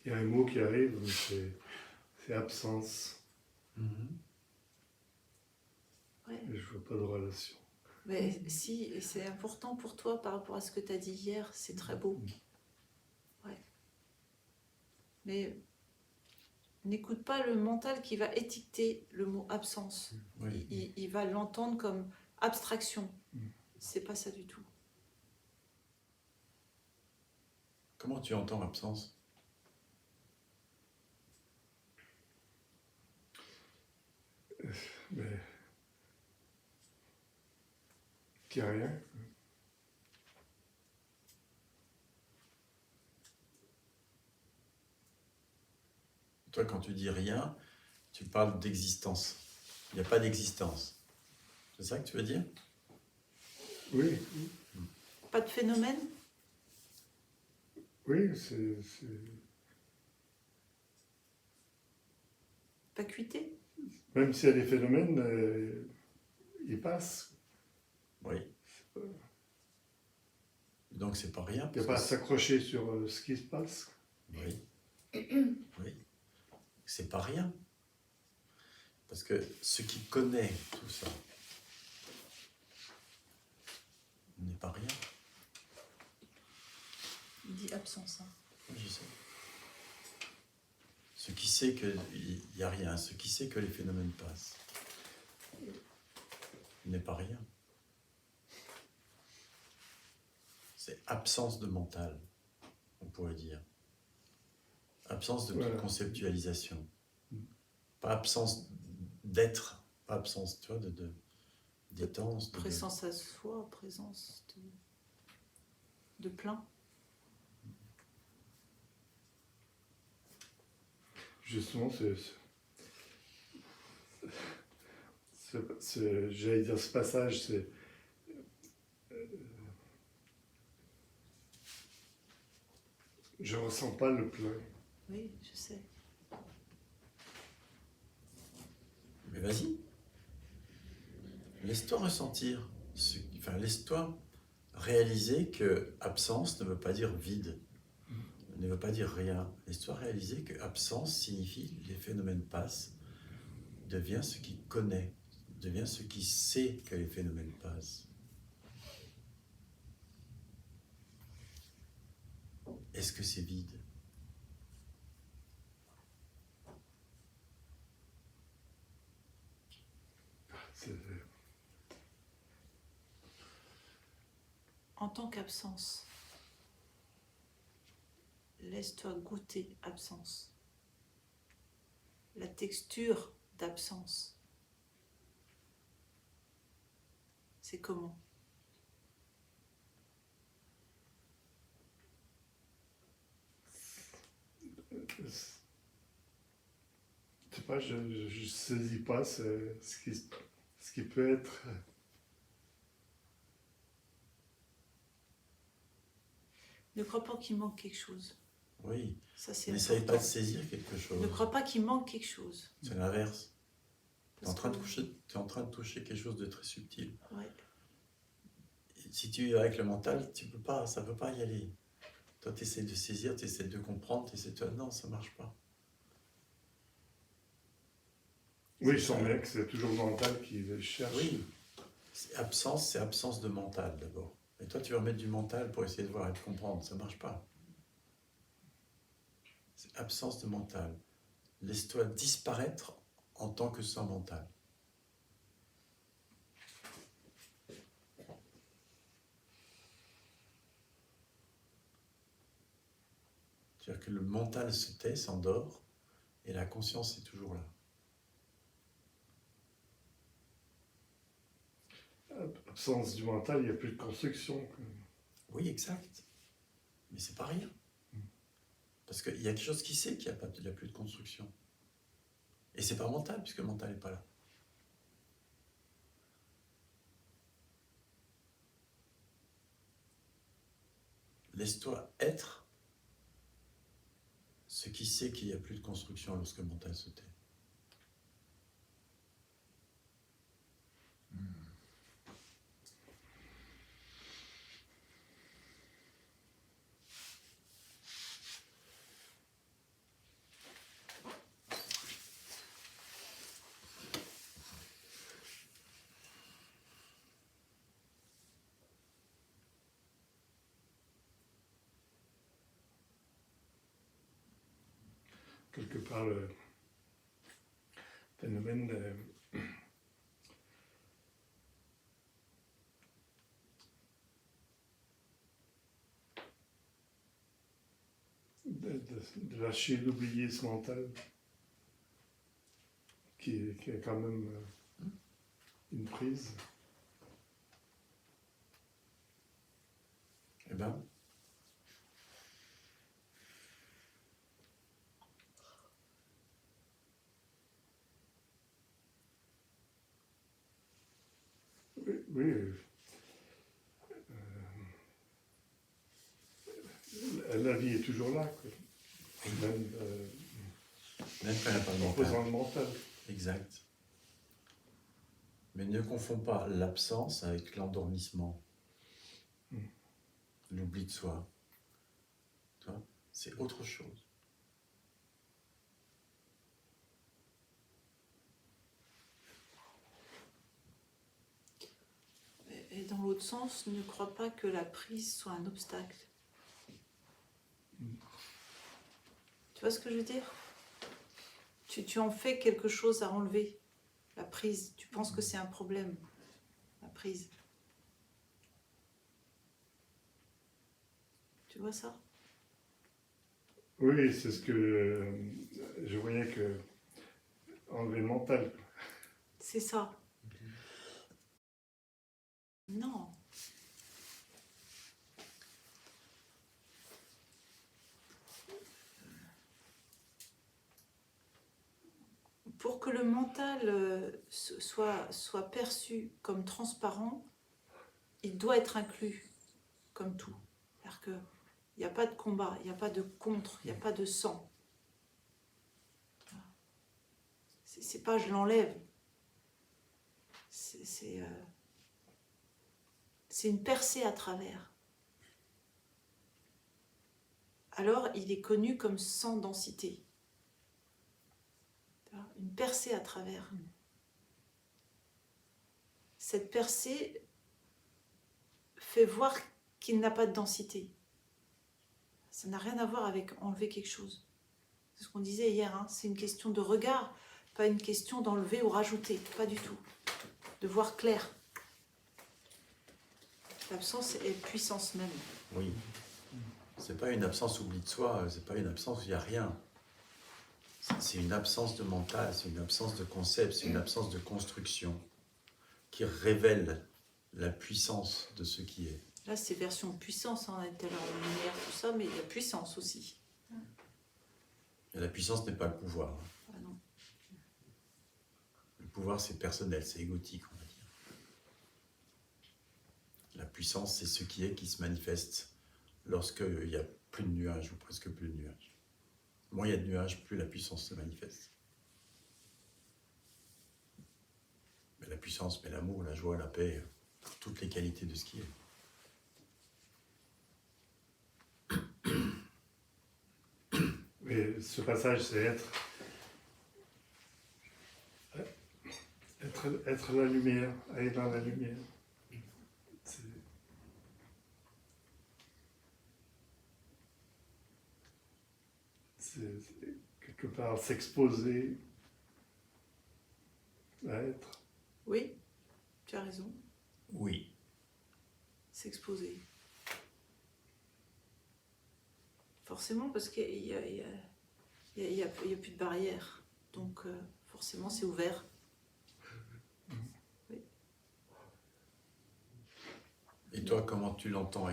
Il y a un mot qui arrive, c'est absence. Ouais. Et je vois pas de relation. Mais si, et c'est important pour toi par rapport à ce que tu as dit hier, c'est très beau. Ouais. Mais n'écoute pas le mental qui va étiqueter le mot absence. Oui. Il va l'entendre comme abstraction. C'est pas ça du tout. Comment tu entends absence? Mais qu'il n'y a rien. Toi, quand tu dis rien, tu parles d'existence. Il n'y a pas d'existence. C'est ça que tu veux dire? Oui, Pas de phénomène? oui, c'est Vacuité? même s'il y a des phénomènes, ils passent. Oui. Donc c'est pas rien. Il n'y a pas à s'accrocher sur ce qui se passe. Oui. Oui. C'est pas rien. Parce que ce qui connaît tout ça n'est pas rien. Il dit absence. Hein. Oui, je sais. Ce qui sait qu'il n'y a rien, ce qui sait que les phénomènes passent, n'est pas rien. C'est absence de mental, on pourrait dire. Absence de toute conceptualisation. Pas absence d'être, pas absence, tu vois, d'étance. Présence à soi, présence de plein. Justement, j'allais dire ce passage, c'est je ressens pas le plein. Oui, je sais. Mais vas-y. Laisse-toi ressentir. Enfin, laisse-toi réaliser que absence ne veut pas dire vide, ne veut pas dire rien. Laisse-toi réaliser que absence signifie les phénomènes passent, devient ce qui connaît, devient ce qui sait que les phénomènes passent. Est-ce que c'est vide? En tant qu'absence, laisse-toi goûter absence. La texture d'absence. C'est comment? Je sais pas, je saisis pas ce qui peut être. Ne crois pas qu'il manque quelque chose. Oui, Ça, c'est n'essaye important. pas de saisir quelque chose. Ne crois pas qu'il manque quelque chose. C'est l'inverse. Tu es en Parce train de toucher quelque chose de très subtil. Ouais. Et si tu es avec le mental, ça ne peut pas y aller. Toi, tu essaies de saisir, tu essaies de comprendre, tu essaies de... Non, ça ne marche pas. Oui, je sens bien que c'est toujours le mental qui cherche. Oui, c'est absence de mental d'abord. Et toi, tu vas mettre du mental pour essayer de voir et de comprendre. Ça ne marche pas. C'est absence de mental. Laisse-toi disparaître en tant que sans mental. C'est-à-dire que le mental se tait, s'endort, et la conscience est toujours là. Absence du mental, il n'y a plus de construction. Oui, exact. Mais c'est pas rien. Parce qu'il y a quelque chose qui sait qu'il n'y a plus de construction. Et c'est pas mental, puisque le mental n'est pas là. Laisse-toi être ce qui sait qu'il n'y a plus de construction lorsque le mental se tait. quelque part le phénomène de lâcher, d'oublier ce mental qui a quand même une prise. Eh bien, Oui, la vie est toujours là, quoi. Même même quand il n'y a pas de en mental. posant le mental. Exact. Mais ne confonds pas l'absence avec l'endormissement. L'oubli de soi. Tu vois, c'est autre chose. Et dans l'autre sens, ne crois pas que la prise soit un obstacle. Tu vois ce que je veux dire ? Tu en fais quelque chose à enlever. La prise, tu penses que c'est un problème. La prise. Tu vois ça ? Oui, c'est ce que je voyais que enlever le mental. C'est ça. Non. Pour que le mental soit perçu comme transparent, il doit être inclus comme tout. C'est-à-dire qu'il n'y a pas de combat, il n'y a pas de contre, il n'y a pas de sang. C'est pas je l'enlève. C'est une percée à travers. Alors, il est connu comme sans densité. Une percée à travers. Cette percée fait voir qu'il n'a pas de densité. Ça n'a rien à voir avec enlever quelque chose. C'est ce qu'on disait hier, hein. C'est une question de regard, pas une question d'enlever ou rajouter, pas du tout. De voir clair. L'absence est puissance même. Oui. C'est pas une absence oubli de soi, c'est pas une absence où il n'y a rien. C'est une absence de mental, c'est une absence de concept, c'est une absence de construction qui révèle la puissance de ce qui est. Là, c'est version puissance, hein. On a tout à l'heure la lumière, tout ça, mais il y a puissance aussi. Et la puissance n'est pas le pouvoir. Ah non. Le pouvoir, c'est personnel, c'est égotique, on va dire. La puissance, c'est ce qui est qui se manifeste lorsqu'il n'y a plus de nuages ou presque plus de nuages. Moins il y a de nuages, plus la puissance se manifeste. Mais la puissance, mais l'amour, la joie, la paix, toutes les qualités de ce qui est. Mais ce passage, c'est être la lumière, aller dans la lumière. C'est quelque part s'exposer à être. Oui, tu as raison. Oui. S'exposer. Forcément, parce qu'il y a plus de barrière. Donc, forcément, c'est ouvert. Oui. Et toi, comment tu l'entends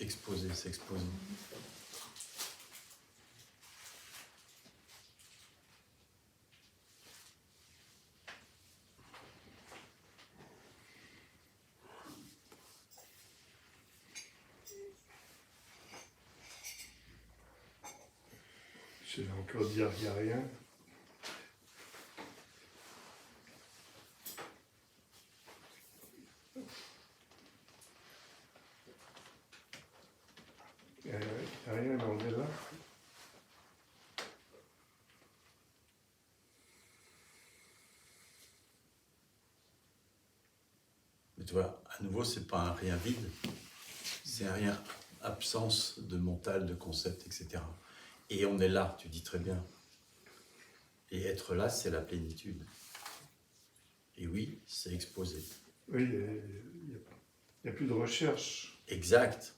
exposer, s'exposer? Je vais encore dire qu'il n'y a rien. Il n'y a rien, mais on est là. Mais tu vois, à nouveau, c'est pas un rien vide, c'est un rien absence de mental, de concept, etc. Et on est là, tu dis très bien. Et être là, c'est la plénitude. Et oui, c'est exposé. Oui, il n'y a plus de recherche. Exact.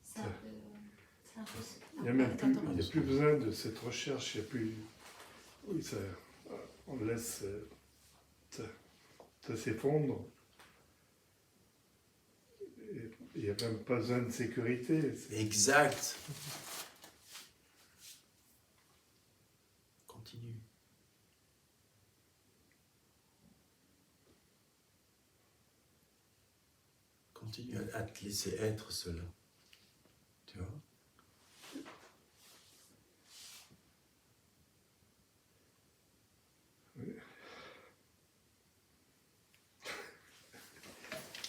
C'est un peu ça. Il n'y a même plus, Attends, il y a plus besoin de cette recherche. Il y a plus, oui, ça, on laisse, ça s'effondre. Et il n'y a même pas besoin de sécurité. Exact. Continue. Continue à te laisser être cela. Tu vois?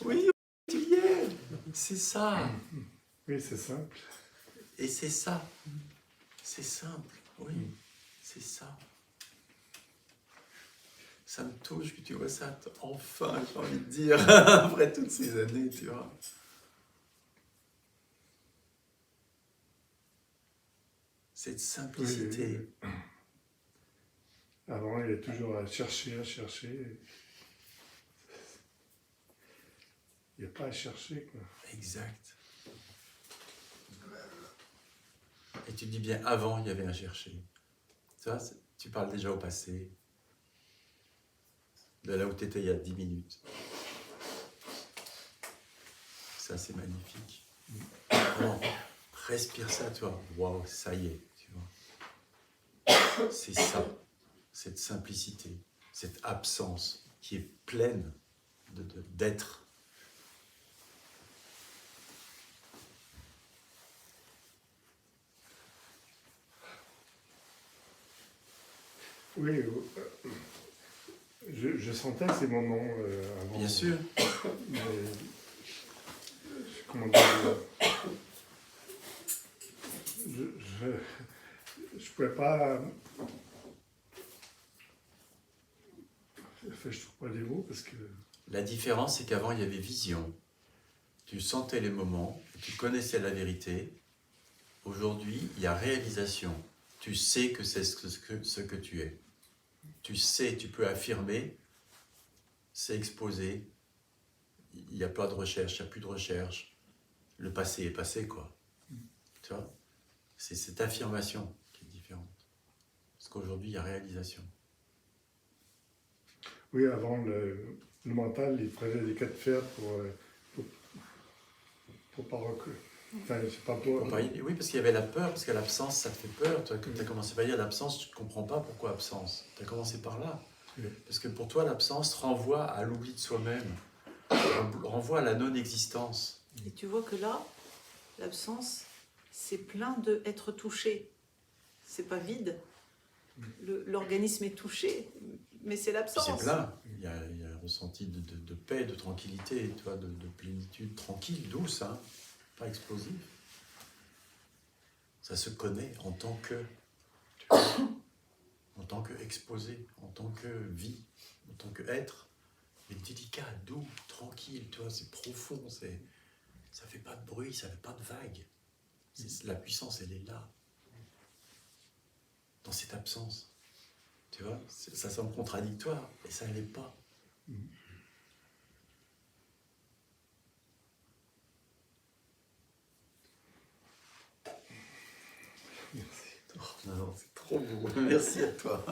Oui, tu y es. C'est ça. Oui, c'est simple. Et c'est ça. C'est simple. Oui, c'est ça. Ça me touche que tu vois ça. Enfin, j'ai envie de dire, après toutes ces années, tu vois. Cette simplicité. Oui. Avant, il y a toujours à chercher, à chercher. Il n'y a pas à chercher, quoi. Exact. Et tu dis bien, avant, il y avait à chercher. Tu vois, tu parles déjà au passé, de là où tu étais il y a 10 minutes. Ça, c'est magnifique. Alors, respire ça, toi. Waouh, ça y est, tu vois. C'est ça, cette simplicité, cette absence qui est pleine d'être. Oui, je sentais ces moments avant. Bien sûr. Mais, comment dire, je pouvais pas. Enfin, je trouve pas les mots parce que. La différence, c'est qu'avant, il y avait vision. Tu sentais les moments, tu connaissais la vérité. Aujourd'hui, il y a réalisation. Tu sais que c'est ce que tu es. Tu sais, tu peux affirmer, c'est exposé. Il n'y a pas de recherche, il n'y a plus de recherche. Le passé est passé, quoi. Tu vois? C'est cette affirmation qui est différente. Parce qu'aujourd'hui, il y a réalisation. Oui, avant, le mental, il prenait des cas de fer pour pas reculer. Enfin, c'est pas pour. Oui, parce qu'il y avait la peur, parce que l'absence, ça te fait peur. Toi, comme tu as commencé par dire l'absence, tu ne comprends pas pourquoi absence. Tu as commencé par là. Oui. Parce que pour toi, l'absence renvoie à l'oubli de soi-même, renvoie à la non-existence. Et tu vois que là, l'absence, c'est plein de être touché. C'est pas vide. L'organisme est touché, mais c'est Puis l'absence. c'est plein. Il y a un ressenti de paix, de tranquillité, tu vois, de plénitude, tranquille, douce, hein, pas explosif. Ça se connaît en tant que, tu vois, en tant que exposé, en tant que vie, en tant que être, mais délicat, doux, tranquille, tu vois, c'est profond, ça fait pas de bruit, ça fait pas de vagues. La puissance, elle est là, dans cette absence. Tu vois, ça semble contradictoire, et ça ne l'est pas. Merci. Oh, non, c'est trop beau. Merci à toi.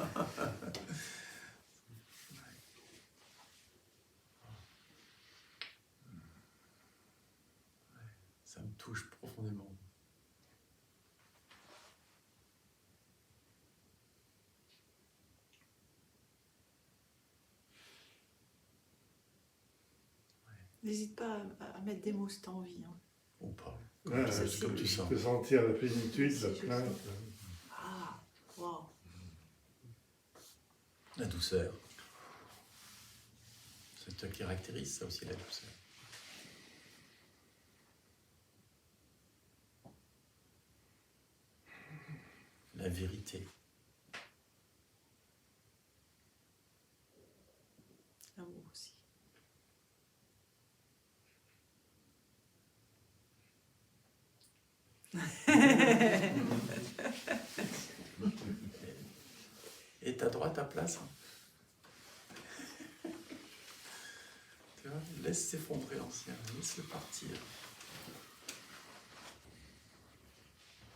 Ça me touche profondément. N'hésite pas à mettre des mots si tu as envie. Hein. Ou pas. Ouais, Comme tu je sens. peux sentir la plénitude, Si, la je plainte. sens. Ah, waouh. La douceur. C'est toi qui caractérise ça aussi, la douceur. La vérité. L'amour aussi. Et t'as droit à ta place. Hein. Tu vois, laisse s'effondrer l'ancien, laisse-le partir.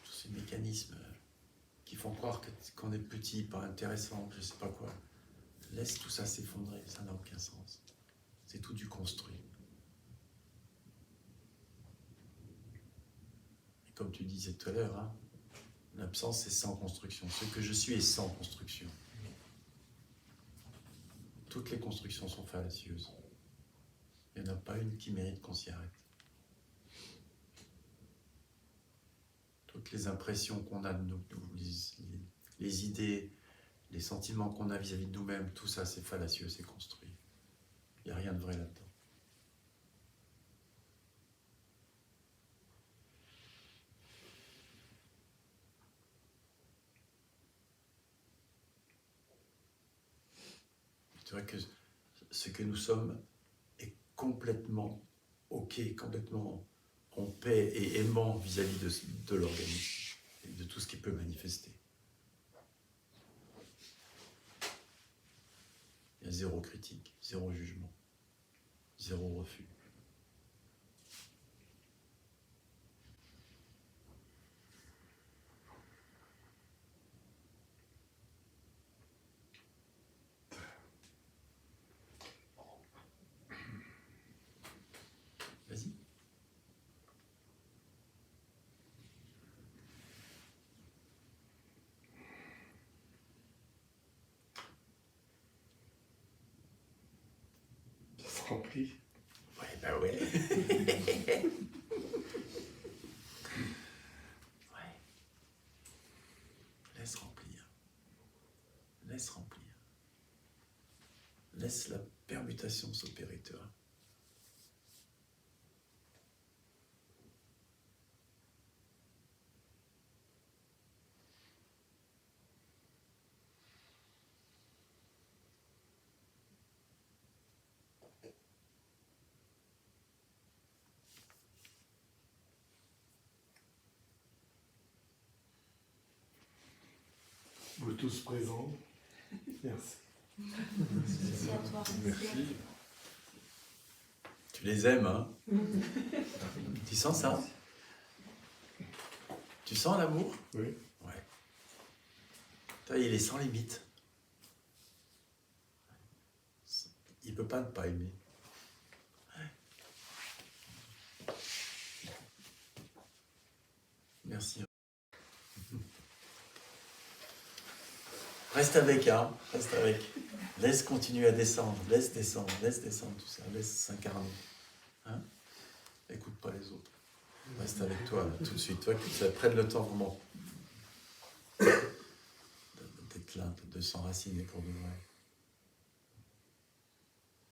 Tous ces mécanismes qui font croire qu'on est petit, pas intéressant, je sais pas quoi. Laisse tout ça s'effondrer, ça n'a aucun sens. C'est tout du construit. Et comme tu disais tout à l'heure, hein, l'absence c'est sans construction. Ce que je suis est sans construction. Toutes les constructions sont fallacieuses. Il n'y en a pas une qui mérite qu'on s'y arrête. Toutes les impressions qu'on a de nous, les idées, les sentiments qu'on a vis-à-vis de nous-mêmes, tout ça c'est fallacieux, c'est construit. Il n'y a rien de vrai là-dedans. Tu vois que ce que nous sommes est complètement ok, complètement en paix et aimant vis-à-vis de l'organisme et de tout ce qui peut manifester. Il y a zéro critique, zéro jugement, zéro refus. Vas-y. Ça se remplit. Ouais, bah ouais. Ouais. Laisse remplir. Laisse remplir. Laisse la permutation s'opérer, tu vois. Vous tous présents. Merci. Merci à toi. Merci. Tu les aimes, hein? Tu sens ça? Tu sens l'amour? Oui. Ouais. Toi, il est sans limite. Il ne peut pas ne pas aimer. Merci. Reste avec, hein? Reste avec. Laisse continuer à descendre, laisse descendre tout ça, laisse s'incarner. Hein? Écoute pas les autres. Reste avec toi, là, tout de suite. Toi, que ça prenne le temps vraiment d'être là, de s'enraciner pour de vrai.